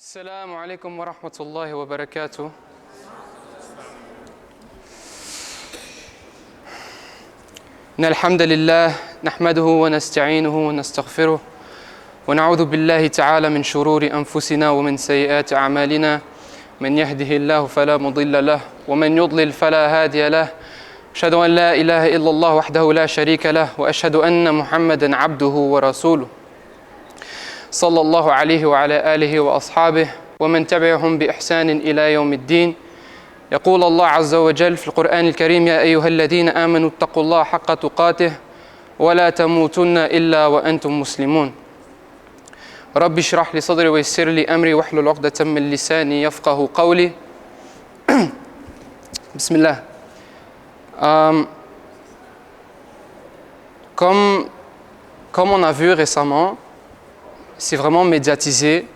السلام عليكم ورحمة الله وبركاته. إن الحمد لله نحمده ونستعينه ونستغفره ونعوذ بالله تعالى من شرور أنفسنا ومن سيئات أعمالنا من يهده الله فلا مضل له ومن يضلل فلا هادي له أشهد أن لا إله إلا الله وحده لا شريك له وأشهد أن محمدًا عبده ورسوله صلى الله عليه وعلى آله وأصحابه ومن تبعهم بإحسان إلى يوم الدين. يقول الله عز وجل في القرآن الكريم: يا أيها الذين آمنوا اتقوا الله حق تقاته ولا تموتن إلا وأنتم مسلمون. رب اشرح لي صدري ويسر لي أمري واحلل عقدة من لساني يفقه قولي. بسم الله. Comme on a vu récemment, c'est vraiment médiatisé.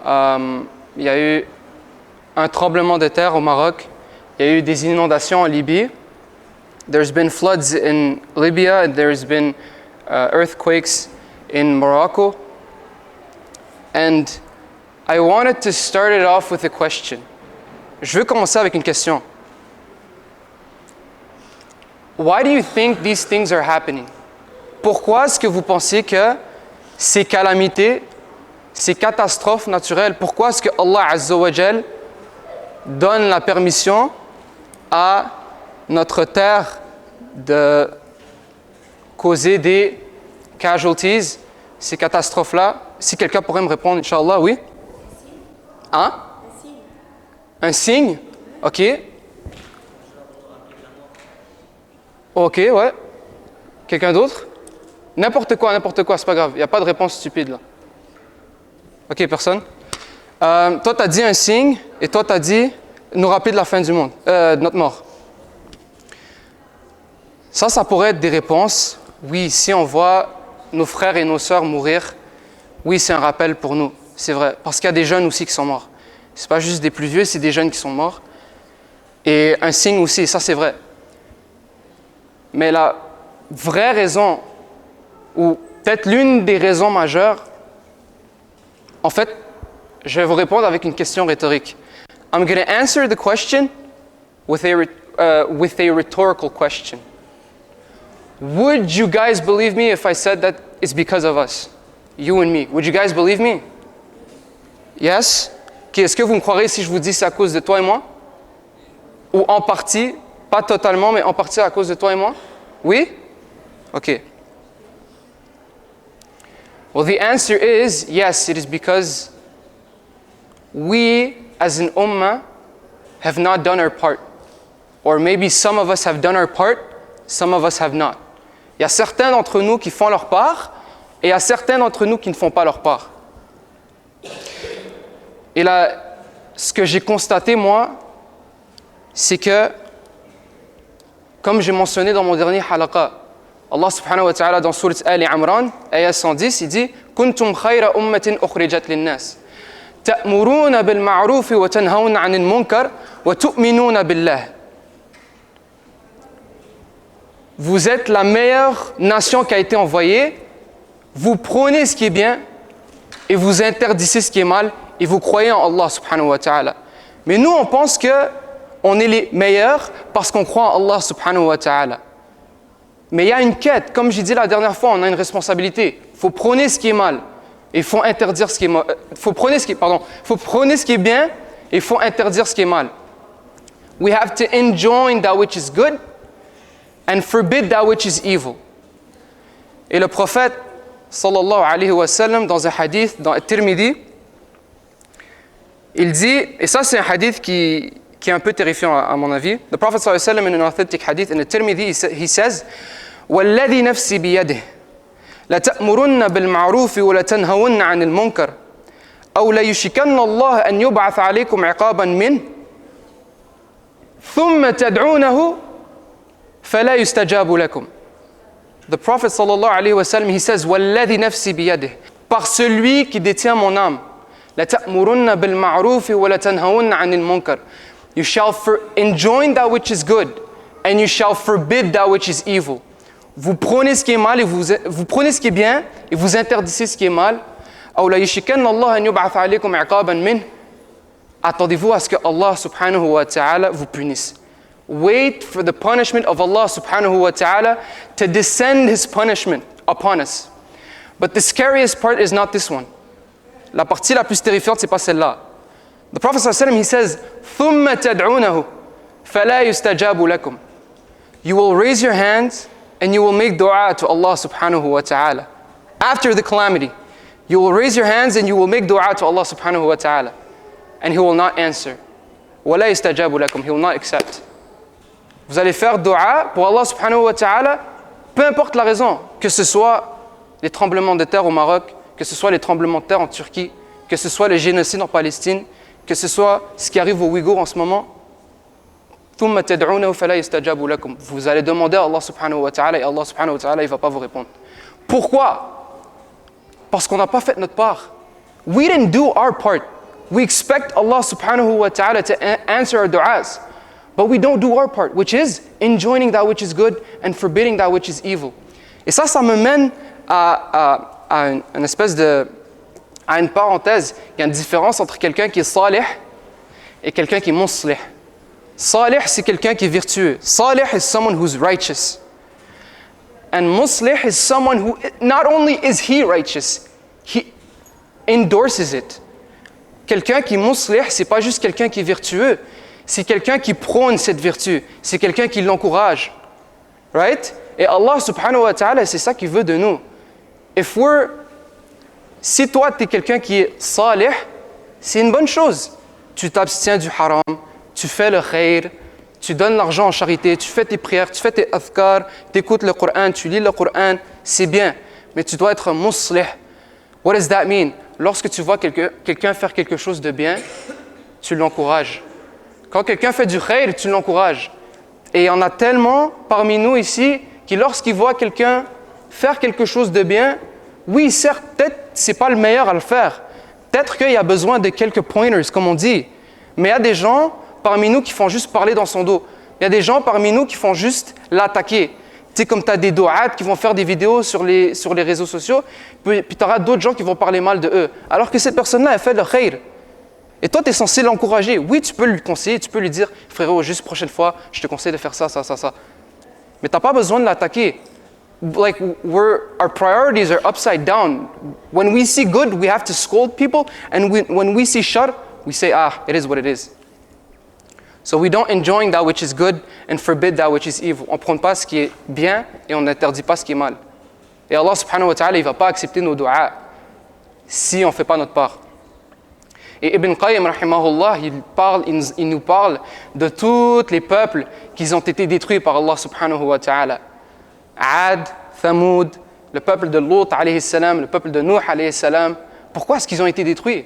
Il y a eu un tremblement de terre au Maroc. Il y a eu des inondations en Libye. There's been floods in Libya and there's been earthquakes in Morocco. And I wanted to start it off with a question. Je veux commencer avec une question. Why do you think these things are happening? Pourquoi est-ce que vous pensez que ces calamités, ces catastrophes naturelles, pourquoi est-ce que Allah Azza wa Jal donne la permission à notre terre de causer des casualties, ces catastrophes-là? Si quelqu'un pourrait me répondre, Inch'Allah, oui? Hein? Un signe? Ok. Ok, ouais. Quelqu'un d'autre? N'importe quoi, c'est pas grave. Il n'y a pas de réponse stupide là. Ok, personne? Toi, tu as dit un signe et toi, tu as dit nous rappeler de la fin du monde, de notre mort. Ça pourrait être des réponses. Oui, si on voit nos frères et nos sœurs mourir, oui, c'est un rappel pour nous. C'est vrai. Parce qu'il y a des jeunes aussi qui sont morts. Ce n'est pas juste des plus vieux, c'est des jeunes qui sont morts. Et un signe aussi, ça c'est vrai. Mais la vraie raison, ou peut-être l'une des raisons majeures, en fait, je vais vous répondre avec une question rhétorique. I'm going to answer the question with a rhetorical question. Would you guys believe me if I said that it's because of us? You and me. Would you guys believe me? Yes? Okay, est-ce que vous me croirez si je vous dis c'est à cause de toi et moi? Ou en partie, pas totalement, mais en partie à cause de toi et moi? Oui? Ok. Well, the answer is yes, it is because we as an ummah have not done our part. Or maybe some of us have done our part, some of us have not. Il y a certains d'entre nous qui font leur part et il y a certains d'entre nous qui ne font pas leur part. Et là, ce que j'ai constaté, moi, c'est que, comme j'ai mentionné dans mon dernier halaqa, Allah subhanahu wa ta'ala dans Sourate Ali Imran, ayat 110, il dit « Kuntum khayra ummatin ukhrijat linnas, ta'muruna bil ma'rufi wa tanhawna 'anil munkar wa tu'minuna billah » Vous êtes la meilleure nation qui a été envoyée, vous prenez ce qui est bien et vous interdisez ce qui est mal et vous croyez en Allah subhanahu wa ta'ala. Mais nous, on pense qu'on est les meilleurs parce qu'on croit en Allah subhanahu wa ta'ala. Mais il y a une quête, comme j'ai dit la dernière fois, on a une responsabilité. Il faut prôner ce qui est mal et il faut interdire ce qui est mal. Il faut prôner ce qui est bien et il faut interdire ce qui est mal. We have to enjoin that which is good and forbid that which is evil. Et le prophète, sallallahu alayhi wa sallam, dans un hadith, dans At-Tirmidhi, il dit, et ça c'est un hadith qui est un peu terrifiant à mon avis. The Prophet sallallahu alayhi wa sallam, in an authentic hadith in At-Tirmidhi, he says, وَالَّذِي نَفْسِي بِيَدِهِ لَتَأْمُرُنَّ بِالْمَعْرُوفِ وَلَتَنْهَوُنَّ عَنِ الْمُنْكَرِ أَوْ لَيُشِكَنَّ اللَّهَ أَنْ يُبْعَثَ عَلَيْكُمْ عِقَابًا مِنْهُ ثُمَّ تَدْعُونَهُ فَلَا يُسْتَجَابُ لَكُمْ. The Prophet sallallahu alayhi wa sallam, he says, وَالَّذِي نَفْسِي بِيَدِهِ, par celui qui détient mon âme, لَتَأْمُرُنَّ بِالْمَعْرُوفِ وَلَتَنْهَوُنَّ عَنِ الْمُنْكَرِ. You shall enjoin that which is good, and you shall forbid that which is evil. Vous prenez ce qui est mal et vous prenez ce qui est bien et vous interdisez ce qui est mal. أو لا يشكن الله أن يبعث عليكم عقابا منه. Attendez-vous à ce que Allah subhanahu wa ta'ala vous punisse. Wait for the punishment of Allah subhanahu wa ta'ala to descend His punishment upon us. But the scariest part is not this one. La partie la plus terrifiante, c'est pas celle-là. The Prophet sallallahu alayhi wa sallam, he says, ثُمَّ تَدْعُونَهُ فَلَا يُسْتَجَابُ لَكُمْ. You will raise your hands and you will make dua to Allah subhanahu wa ta'ala. After the calamity, you will raise your hands and you will make dua to Allah subhanahu wa ta'ala. And He will not answer. وَلَا يُسْتَجَابُ لَكُمْ. He will not accept. Vous allez faire dua pour Allah subhanahu wa ta'ala, peu importe la raison, que ce soit les tremblements de terre au Maroc, que ce soit les tremblements de terre en Turquie, que ce soit le génocide en Palestine, que ce soit ce qui arrive aux Ouïghours en ce moment. ثُمَّ تَدْعُونَهُ فَلَا يُسْتَجَابُ لَكُمْ. Vous allez demander à Allah subhanahu wa ta'ala et Allah subhanahu wa ta'ala, il ne va pas vous répondre. Pourquoi? Parce qu'on n'a pas fait notre part. We didn't do our part. We expect Allah subhanahu wa ta'ala to answer our du'as. But we don't do our part, which is enjoining that which is good and forbidding that which is evil. Et ça me mène à une espèce de... à une parenthèse. Il y a une différence entre quelqu'un qui est salih et quelqu'un qui est muslih. Salih, c'est quelqu'un qui est vertueux. Salih is someone who's righteous. And muslih is someone who, not only is he righteous, he endorses it. Quelqu'un qui est muslih, c'est pas juste quelqu'un qui est vertueux, c'est quelqu'un qui prône cette vertu, c'est quelqu'un qui l'encourage. Right? Et Allah subhanahu wa ta'ala, c'est ça qu'il veut de nous. Si toi, tu es quelqu'un qui est salih, c'est une bonne chose. Tu t'abstiens du haram, tu fais le khayr, tu donnes l'argent en charité, tu fais tes prières, tu fais tes adhkar, tu écoutes le Coran, tu lis le Coran, c'est bien. Mais tu dois être muslih. What does that mean? Lorsque tu vois quelqu'un faire quelque chose de bien, tu l'encourages. Quand quelqu'un fait du khayr, tu l'encourages. Et il y en a tellement parmi nous ici qui lorsqu'ils voient quelqu'un faire quelque chose de bien, oui, certes, peut-être c'est pas le meilleur à le faire. Peut-être qu'il y a besoin de quelques pointers, comme on dit. Mais il y a des gens parmi nous qui font juste parler dans son dos. Il y a des gens parmi nous qui font juste l'attaquer. Tu sais, comme tu as des du'at qui vont faire des vidéos sur les réseaux sociaux, puis tu auras d'autres gens qui vont parler mal de eux. Alors que cette personne-là, elle fait le khayr. Et toi, tu es censé l'encourager. Oui, tu peux lui conseiller, tu peux lui dire, frérot, juste prochaine fois, je te conseille de faire ça. Mais tu n'as pas besoin de l'attaquer. Like, our priorities are upside down. When we see good, we have to scold people. And when we see shar, we say, it is what it is. So we don't enjoy that which is good and forbid that which is evil. On ne prend pas ce qui est bien et on n'interdit pas ce qui est mal. Et Allah subhanahu wa ta'ala, il ne va pas accepter nos du'as si on ne fait pas notre part. Et Ibn Qayyim, rahimahullah, il nous parle de tous les peuples qui ont été détruits par Allah subhanahu wa ta'ala. Ad, Thamoud, le peuple de Lut alayhi salam, le peuple de Nuh alayhi salam. Pourquoi est-ce qu'ils ont été détruits?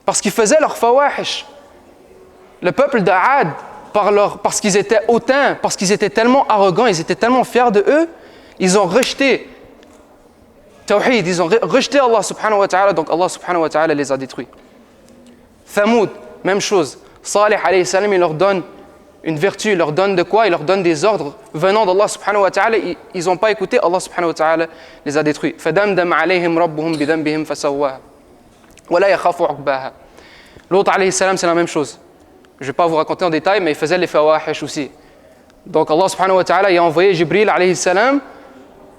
Parce qu'ils faisaient leur fawahish. Le peuple d'Ad, parce qu'ils étaient hautains, parce qu'ils étaient tellement arrogants, ils étaient tellement fiers de eux, ils ont rejeté Tawhid, ils ont rejeté Allah subhanahu wa ta'ala, donc Allah subhanahu wa ta'ala les a détruits. Thamoud, même chose. Salih alayhi salam, il leur donne une vertu, il leur donne de quoi? Il leur donne des ordres venant d'Allah subhanahu wa ta'ala. Ils n'ont pas écouté, Allah subhanahu wa ta'ala les a détruits. فَدَمْدَمْ عَلَيْهِمْ رَبُّهُمْ بِذَنْبِهِمْ فَسَوَّاهَا وَلَا يَخَافُ عُقْبَاهَا. L'autre alayhi salam, c'est la même chose. Je ne vais pas vous raconter en détail, mais il faisait les fawahish aussi. Donc Allah subhanahu wa ta'ala, il a envoyé Jibril alayhi salam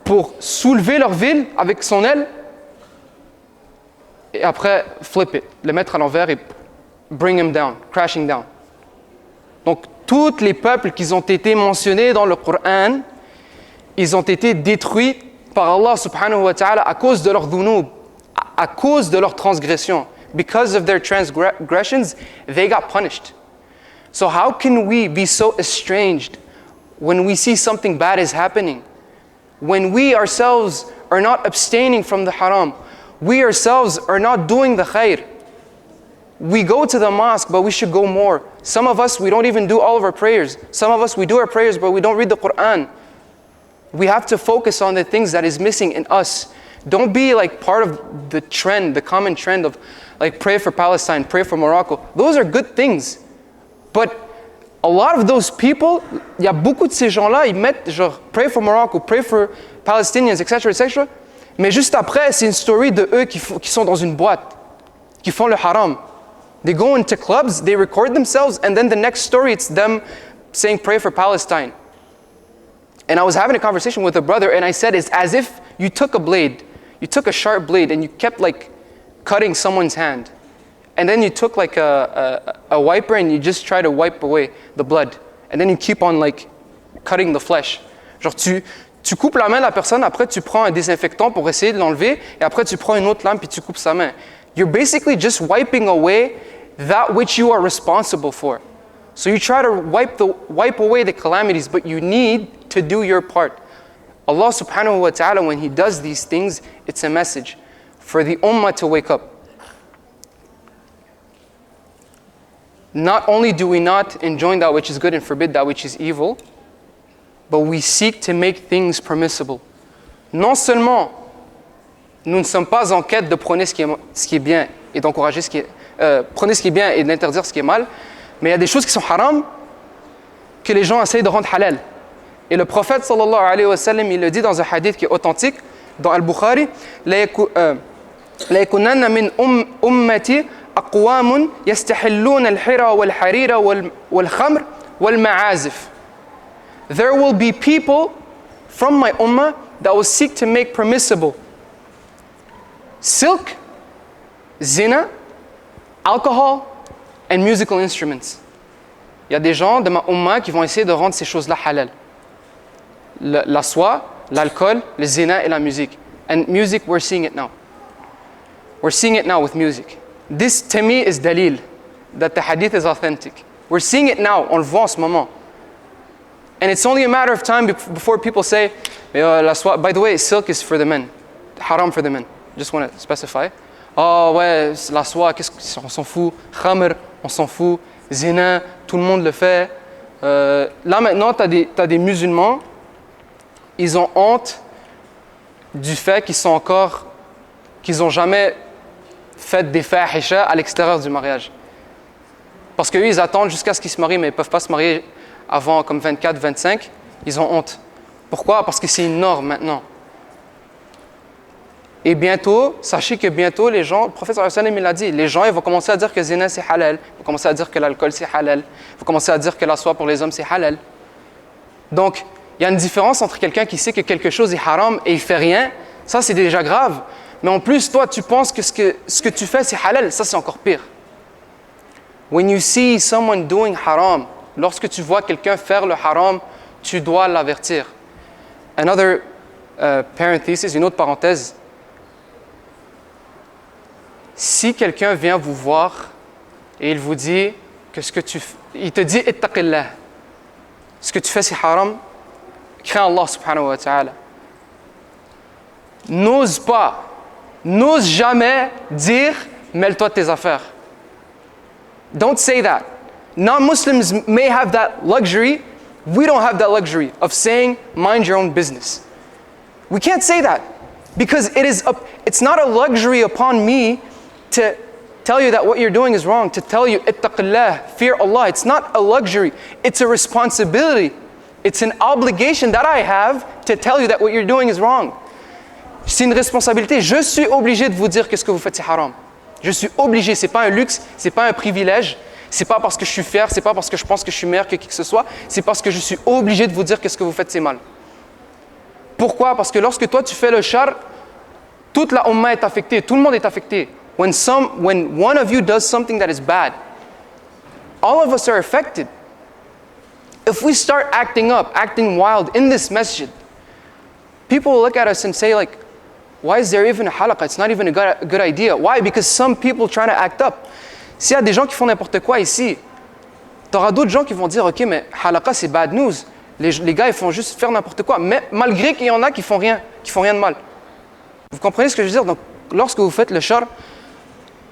pour soulever leur ville avec son aile et après flip it, le mettre à l'envers et bring him down, crashing down. Donc tous les peuples qui ont été mentionnés dans le Coran, ils ont été détruits par Allah subhanahu wa ta'ala à cause de leurs dhunub, à cause de leurs transgressions. Because of their transgressions, they got punished. So how can we be so estranged when we see something bad is happening? When we ourselves are not abstaining from the haram, we ourselves are not doing the khair. We go to the mosque, but we should go more. Some of us, we don't even do all of our prayers. Some of us, we do our prayers, but we don't read the Quran. We have to focus on the things that is missing in us. Don't be like part of the trend, the common trend of like pray for Palestine, pray for Morocco. Those are good things. But a lot of those people, il y a beaucoup de ces gens-là, ils mettent genre pray for Morocco, pray for Palestinians, etc., etc. Mais juste après, c'est une story de eux qui sont dans une boîte, qui font le haram. They go into clubs, they record themselves, and then the next story, it's them saying, pray for Palestine. And I was having a conversation with a brother, and I said, it's as if you took a blade, you took a sharp blade, and you kept like cutting someone's hand. And then you took like a wiper, and you just try to wipe away the blood. And then you keep on like cutting the flesh. Genre tu coupes la main de la personne, après tu prends un désinfectant pour essayer de l'enlever, et après tu prends une autre lame puis tu coupes sa main. You're basically just wiping away that which you are responsible for. So you try to wipe away the calamities, but you need to do your part. Allah subhanahu wa ta'ala, when He does these things, it's a message for the ummah to wake up. Not only do we not enjoin that which is good and forbid that which is evil, but we seek to make things permissible. Non seulement nous ne sommes pas en quête de prôner ce qui est bien et d'encourager prôner ce qui est bien et d'interdire ce qui est mal, mais il y a des choses qui sont haram que les gens essayent de rendre halal. Et le prophète sallallahu alayhi wa sallam, il le dit dans un hadith qui est authentique dans Al-Bukhari, la yakunanna min ummati aqwamun yastahilluna al-hira wal-harira wal-khamr wal-ma'azif. There will be people from my ummah that will seek to make permissible silk, zina, alcohol, and musical instruments. Il y a des gens de ma ummah qui vont essayer de rendre ces choses-là halal. La soie, l'alcool, le zina et la musique. And music, we're seeing it now. We're seeing it now with music. This to me is dalil that the hadith is authentic. We're seeing it now, on le voit en ce moment. And it's only a matter of time before people say, la soie, by the way, silk is for the men. Haram for the men. Just want to specify. Oh ouais, la soie, on s'en fout. Khamr, on s'en fout. Zina, tout le monde le fait. Là maintenant, t'as des musulmans, ils ont honte du fait qu'ils n'ont jamais fait des fahisha à l'extérieur du mariage. Parce qu'eux, ils attendent jusqu'à ce qu'ils se marient, mais ils ne peuvent pas se marier avant comme 24, 25, ils ont honte. Pourquoi? Parce que c'est une norme maintenant. Et bientôt, sachez que bientôt, les gens, le prophète sallallahu alayhi wa sallam, il a dit, les gens ils vont commencer à dire que zina c'est halal, ils vont commencer à dire que l'alcool c'est halal, ils vont commencer à dire que la soie pour les hommes c'est halal. Donc, il y a une différence entre quelqu'un qui sait que quelque chose est haram et il fait rien, ça c'est déjà grave. Mais en plus, toi, tu penses que ce que tu fais c'est halal, ça c'est encore pire. When you see someone doing haram, lorsque tu vois quelqu'un faire le haram, tu dois l'avertir. Another parenthesis, une autre parenthèse. Si quelqu'un vient vous voir et il vous dit que il te dit ittaqillah, ce que tu fais c'est haram, crains Allah subhanahu wa ta'ala. N'ose jamais dire mêle-toi de tes affaires. Don't say that. Non-Muslims may have that luxury. We don't have that luxury of saying mind your own business. We can't say that because it's not a luxury upon me to tell you that what you're doing is wrong, to tell you ittaqillah, fear Allah. It's not a luxury, it's a responsibility. It's an obligation that I have to tell you that what you're doing is wrong. C'est une responsabilité. Je suis obligé de vous dire que ce que vous faites c'est haram. Je suis obligé, c'est pas un luxe, c'est pas un privilège, c'est pas parce que je suis fier, c'est pas parce que je pense que je suis meilleur que qui que ce soit, c'est parce que je suis obligé de vous dire que ce que vous faites c'est mal. Pourquoi? Parce que lorsque toi tu fais le shar, toute la ummah est affectée, tout le monde est affecté. When one of you does something that is bad, all of us are affected. If we start acting up, acting wild in this masjid, people will look at us and say like, why is there even a halaqah? It's not even a good idea. Why? Because some people trying to act up. S'il y a des gens qui font n'importe quoi ici, tu auras d'autres gens qui vont dire, ok, mais halaqah c'est bad news. Les gars ils font juste faire n'importe quoi, mais malgré qu'il y en a qui font rien de mal. Vous comprenez ce que je veux dire? Donc, lorsque vous faites le shar,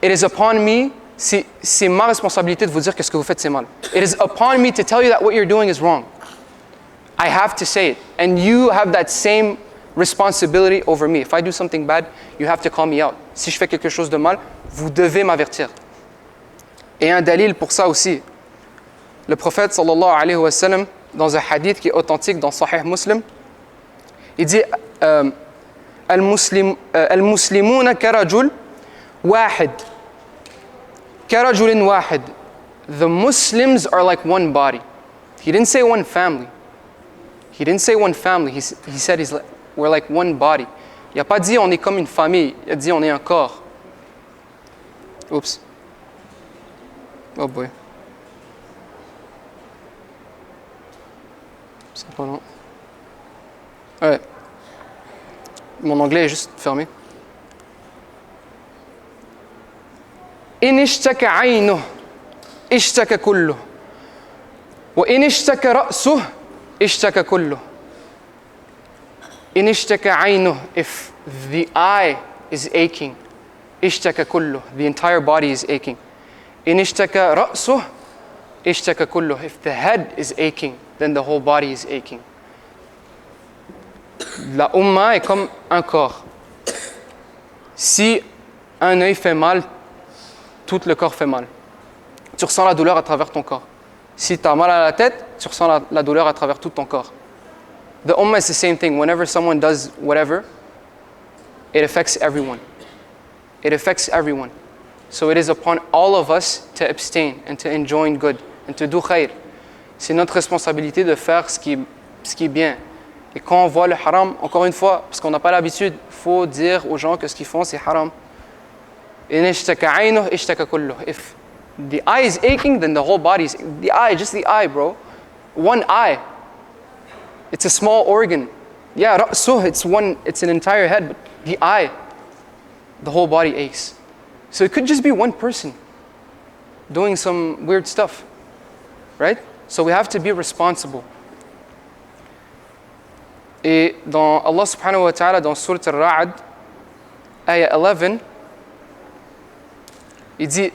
it is upon me, c'est ma responsabilité de vous dire que ce que vous faites c'est mal. It is upon me to tell you that what you're doing is wrong. I have to say it. And you have that same responsibility over me. If I do something bad, you have to call me out. Si je fais quelque chose de mal, vous devez m'avertir. Et un dalil pour ça aussi. Le prophète sallallahu alayhi wa sallam, dans un hadith qui est authentique dans Sahih Muslim, il dit المسلمون كرجل واحد كرجل واحد. The Muslims are like one body. He didn't say one family. He didn't say one family. He said we're like one body. Il n'a pas dit on est comme une famille. Il a dit on est un corps. Oups. Oh boy. C'est pas long. Ouais. Mon anglais est juste fermé. إن اشتكى عينه اشتكى كله وإن اشتكى رأسه اشتكى كله. إن اشتكى عينه, if the eye is aching, اشتكى كله, the entire body is aching. إن اشتكى رأسه اشتكى كله, if the head is aching, then the whole body is aching. La umma est comme un corps. Si un œil fait mal, tout le corps fait mal. Tu ressens la douleur à travers ton corps. Si tu as mal à la tête, tu ressens la douleur à travers tout ton corps. The ummah is the same thing. Whenever someone does whatever, it affects everyone. It affects everyone. So it is upon all of us to abstain and to enjoin good and to do khair. C'est notre responsabilité de faire ce qui est bien. Et quand on voit le haram, encore une fois, parce qu'on n'a pas l'habitude, il faut dire aux gens que ce qu'ils font, c'est haram. If the eye is aching, then the whole body is... The eye, just the eye, bro. One eye. It's a small organ. Yeah, ra'suh, it's an entire head, but the eye, the whole body aches. So it could just be one person doing some weird stuff, right? So we have to be responsible. Et dans Allah subhanahu wa ta'ala, dans Surat Al-Ra'd, ayah 11, il dit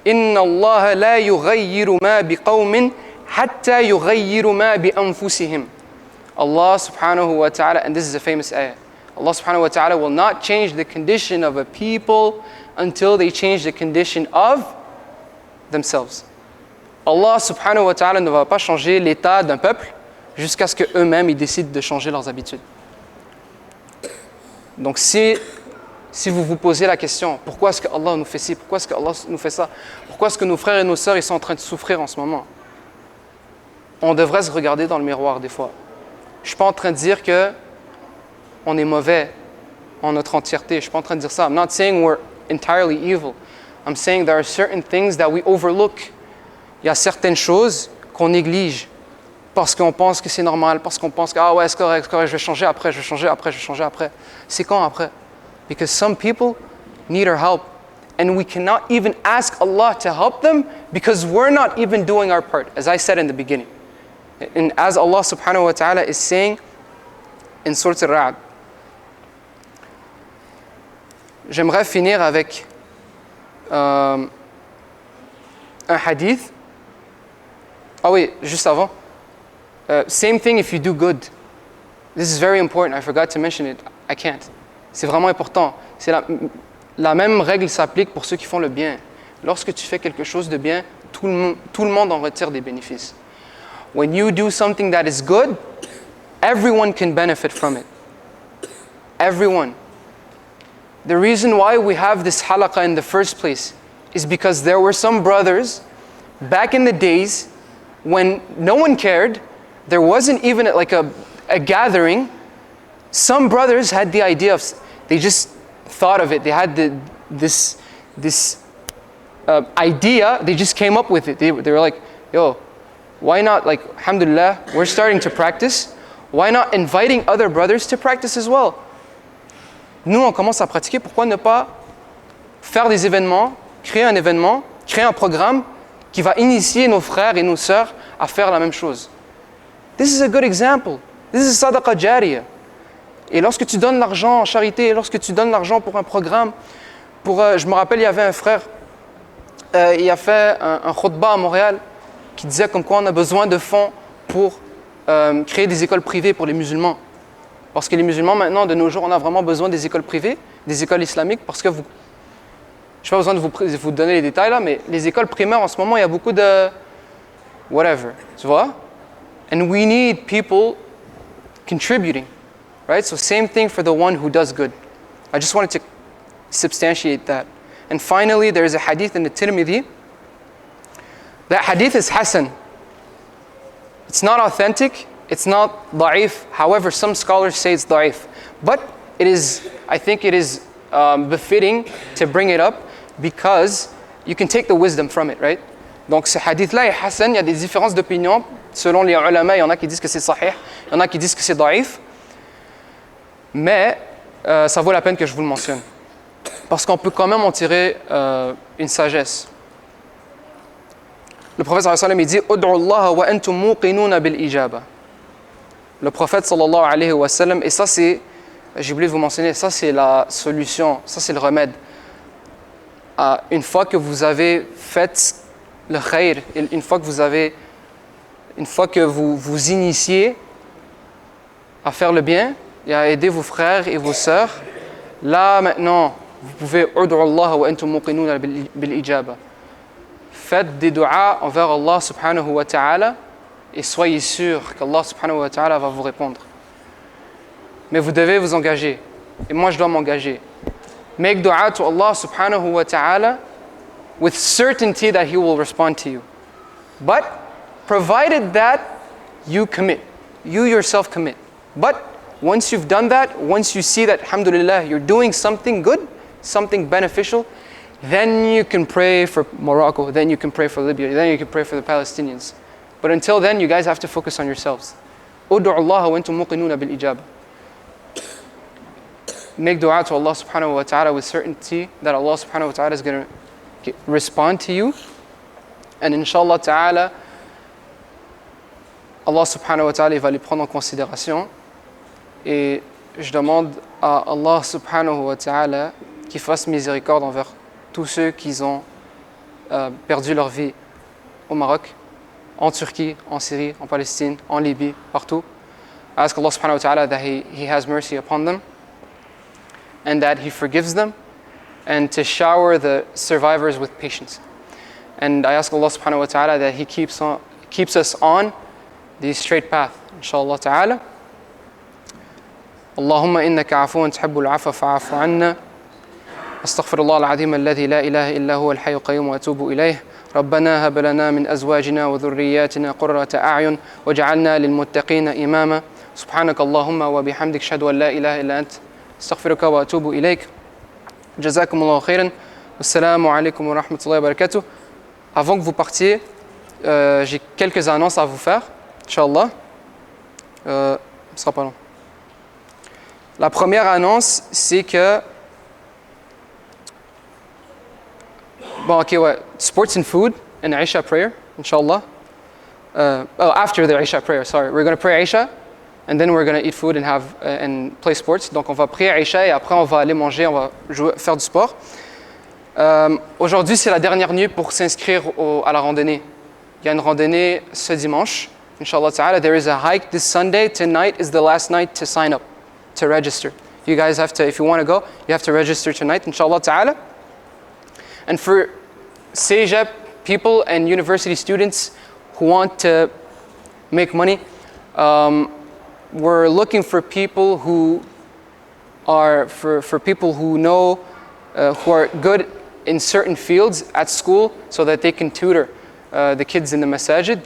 إن الله لا يغير ما بقوم حتى يغيروا ما بأنفسهم. Allah subhanahu wa ta'ala, and this is a famous ayah, Allah subhanahu wa ta'ala will not change the condition of a people until they change the condition of themselves. Allah subhanahu wa ta'ala ne va pas changer l'état d'un peuple jusqu'à ce qu'eux-mêmes ils décident de changer leurs habitudes. Donc si vous vous posez la question, pourquoi est-ce que Allah nous fait ci, pourquoi est-ce que Allah nous fait ça, pourquoi est-ce que nos frères et nos sœurs ils sont en train de souffrir en ce moment, on devrait se regarder dans le miroir des fois. Je ne suis pas en train de dire qu'on est mauvais en notre entièreté. Je ne suis pas en train de dire ça. I'm not saying we're entirely evil. I'm saying there are certain things that we overlook. Il y a certaines choses qu'on néglige parce qu'on pense que c'est normal, parce qu'on pense que ah ouais, c'est correct, je vais changer après. C'est quand après? Because some people need our help and we cannot even ask Allah to help them because we're not even doing our part, as I said in the beginning. And as Allah subhanahu wa ta'ala is saying in Surah Al-Ra'd. J'aimerais finir avec un hadith. Ah oui, juste avant. Same thing if you do good. This is very important. I forgot to mention it. I can't. C'est vraiment important. C'est la même règle s'applique pour ceux qui font le bien. Lorsque tu fais quelque chose de bien, tout le monde en retire des bénéfices. When you do something that is good, everyone can benefit from it. Everyone. The reason why we have this halaqah in the first place is because there were some brothers back in the days when no one cared, there wasn't even like a gathering. Some brothers had the idea of, they just thought of it, they had this idea, they just came up with it. They were like, yo, why not, like, alhamdulillah, we're starting to practice. Why not inviting other brothers to practice as well? Nous, on commence à pratiquer, pourquoi ne pas faire des événements, créer un programme qui va initier nos frères et nos sœurs à faire la même chose. This is a good example. This is sadaqa jariyah. Et lorsque tu donnes l'argent en charité, lorsque tu donnes l'argent pour un programme, je me rappelle, il y avait un frère, il a fait un khutbah à Montréal qui disait comme quoi on a besoin de fonds pour créer des écoles privées pour les musulmans. Parce que les musulmans, maintenant, de nos jours, on a vraiment besoin des écoles privées, des écoles islamiques, parce que je n'ai pas besoin de vous donner les détails là, mais les écoles primaires, en ce moment, il y a beaucoup de whatever, tu vois? And we need people contributing. Right? So same thing for the one who does good. I just wanted to substantiate that. And finally, there is a hadith in the Tirmidhi. That hadith is hasan. It's not authentic, it's not da'if. However, some scholars say it's da'if. But I think it is befitting to bring it up because you can take the wisdom from it, right? Donc ce hadith-là est hasan, il y a des différences d'opinion. Selon les ulama, il y en a qui disent que c'est sahih, il y en a qui disent que c'est da'if. Mais ça vaut la peine que je vous le mentionne. Parce qu'on peut quand même en tirer une sagesse. Le prophète sallallahu alayhi wa sallam, il dit « Ud'u Allah wa antum muqinuna bil ijaba ». Le prophète sallallahu alayhi wa sallam, et ça c'est, j'ai oublié de vous mentionner, ça c'est la solution, ça c'est le remède. Une fois que vous avez fait le khayr, une fois que vous vous initiez à faire le bien et à aider vos frères et vos sœurs, là maintenant, vous pouvez « Ud'u Allah wa antum muqinuna bil ijaba ». Faites des du'as envers Allah subhanahu wa ta'ala et soyez sûr qu'Allah subhanahu wa ta'ala va vous répondre. Mais vous devez vous engager. Et moi je dois m'engager. Make du'a to Allah subhanahu wa ta'ala with certainty that He will respond to you. But provided that you commit. You yourself commit. But once you've done that, once you see that alhamdulillah you're doing something good, something beneficial, then you can pray for Morocco, then you can pray for Libya, then you can pray for the Palestinians. But until then, you guys have to focus on yourselves. Ud'u Allah wa antum muqinuna bil ijaba. Make dua to Allah subhanahu wa ta'ala with certainty that Allah subhanahu wa ta'ala is going to respond to you. And inshallah ta'ala, Allah subhanahu wa ta'ala va les prendre en considération. Et je demande à Allah subhanahu wa ta'ala qu'il fasse miséricorde envers tous ceux qui ont perdu leur vie au Maroc, en Turquie, en Syrie, en Palestine, en Libye, partout. I ask Allah subhanahu wa ta'ala that He has mercy upon them and that He forgives them and to shower the survivors with patience. And I ask Allah subhanahu wa ta'ala that He keeps us on the straight path, inshallah ta'ala. Allahumma innaka afuwan tuhibbul afwa fa'afu anna. أستغفر الله العظيم الذي لا إله إلا هو الحي القيوم وأتوب إليه ربنا هب لنا من أزواجنا وذرياتنا قرة أعين واجعلنا للمتقين إماما سبحانك اللهم وبحمدك أشهد أن لا إله إلا أنت أستغفرك وأتوب إليك جزاكم الله خيرا والسلام عليكم ورحمة الله وبركاته. Avant que vous partiez, j'ai quelques annonces à vous faire, Inch'Allah. Ce sera pas long. La première annonce, c'est que bon, okay, ouais. Sports and food and Isha prayer, inshallah. After the Isha prayer, sorry. We're going to pray Isha and then we're going to eat food and and play sports. Donc on va prier Isha et après on va aller manger, on va faire du sport. Aujourd'hui, c'est la dernière nuit pour s'inscrire à la randonnée. Il y a une randonnée ce dimanche, inshallah ta'ala. There is a hike this Sunday. Tonight is the last night to sign up, to register. You guys have to, if you want to go, you have to register tonight, inshallah ta'ala. And for CEGEP people and university students who want to make money, we're looking for people who are, for people who know, who are good in certain fields at school so that they can tutor the kids in the masajid.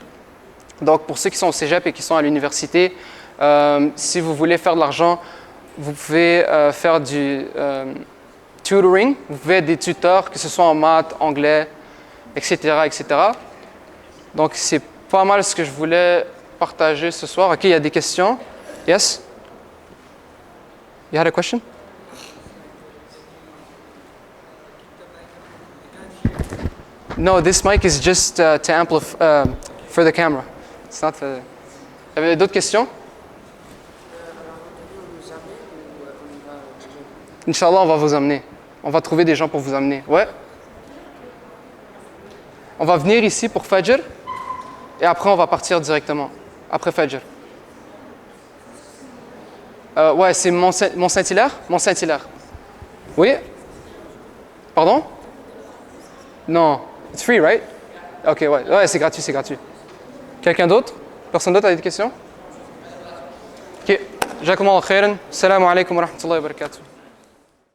Donc pour ceux qui sont au CEGEP et qui sont à l'université, si vous voulez faire de l'argent, vous pouvez faire du tutoring, vous pouvez être des tuteurs, que ce soit en maths, anglais, etc., etc. Donc c'est pas mal ce que je voulais partager ce soir. Ok, il y a des questions. Yes? You had a question? No, this mic is just to amplify for the camera. It's not the... Il y avait d'autres questions? Inch'Allah, on va vous amener. On va trouver des gens pour vous amener. Ouais. On va venir ici pour Fajr et après on va partir directement. Après Fajr. Ouais, c'est Mont-Saint-Hilaire? Mont-Saint-Hilaire. Oui? Pardon? Non. It's free, right? Ok, ouais. Ouais, c'est gratuit, c'est gratuit. Quelqu'un d'autre? Personne d'autre a des questions? Ok. Jazakumullah khairan. Salam alaikum wa rahmatullahi wa barakatuh.